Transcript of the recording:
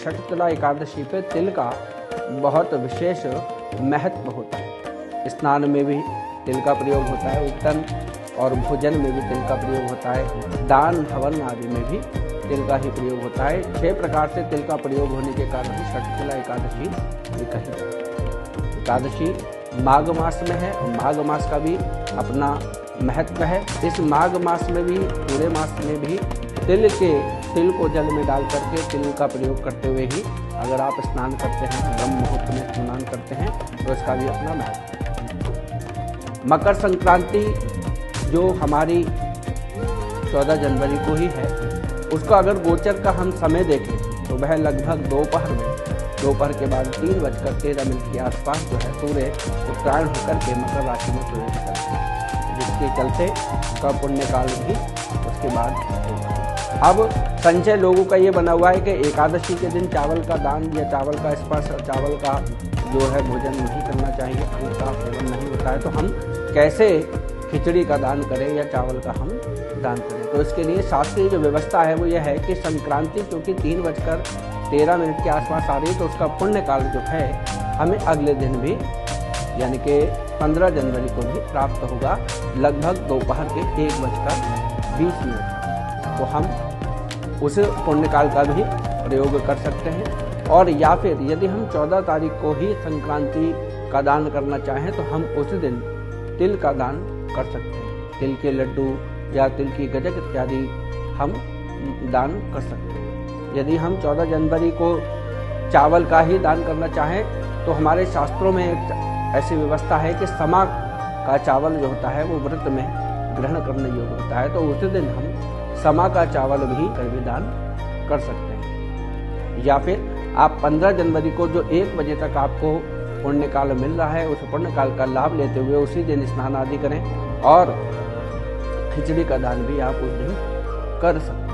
छठतला एकादशी पे तिल का बहुत विशेष महत्व होता है। स्नान में भी तिल का प्रयोग होता है, उपटन और भोजन में भी तिल का प्रयोग होता है, दान हवन आदि में भी तिल का ही प्रयोग होता है। 6 प्रकार से तिल का प्रयोग होने के कारण ही छठतला एकादशी ये कही। एकादशी माघ मास में है और माघ मास का भी अपना महत्व है। इस माघ मास में भी, पूरे मास में भी तिल को जल में डाल करके तिल का प्रयोग करते हुए ही अगर आप स्नान करते हैं, ब्रह्म मुहूर्त में स्नान करते हैं, तो इसका भी अपना महत्व है। मकर संक्रांति जो हमारी 14 जनवरी को ही है, उसका अगर गोचर का हम समय देखें तो वह लगभग दोपहर के बाद 3:13 के आसपास जो है सूर्य उत्तरायण होकर के मकर राशि में प्रवेश करते हैं, जिसके चलते उसका पुण्यकाल भी उसके बाद होगा। अब संचय लोगों का ये बना हुआ है कि एकादशी के दिन चावल का दान या चावल का स्पर्श, चावल का जो है भोजन नहीं करना चाहिए, अन्न का सेवन नहीं होता है, तो हम कैसे खिचड़ी का दान करें या चावल का हम दान करें। तो इसके लिए शास्त्रीय जो व्यवस्था है वो यह है कि संक्रांति क्योंकि 3:13 के आसपास आ रही है, तो उसका पुण्यकाल जो है हमें अगले दिन भी यानी कि 15 जनवरी को भी प्राप्त होगा, लगभग दोपहर के 1:20। तो हम उस पुण्यकाल का भी प्रयोग कर सकते हैं। और या फिर यदि हम 14 तारीख को ही संक्रांति का दान करना चाहें तो हम उस दिन तिल का दान कर सकते हैं। तिल के लड्डू या तिल की गजक इत्यादि हम दान कर सकते हैं। यदि हम 14 जनवरी को चावल का ही दान करना चाहें तो हमारे शास्त्रों में एक ऐसी व्यवस्था है कि समा का चावल जो होता है वो व्रत में ग्रहण करने योग्य होता है, तो उस दिन हम समा का चावल भी दान कर सकते हैं। या फिर आप 15 जनवरी को जो 1 बजे तक आपको पुण्यकाल मिल रहा है, उस पुण्यकाल का लाभ लेते हुए उसी दिन स्नान आदि करें और खिचड़ी का दान भी आप उस दिन कर सकते हैं।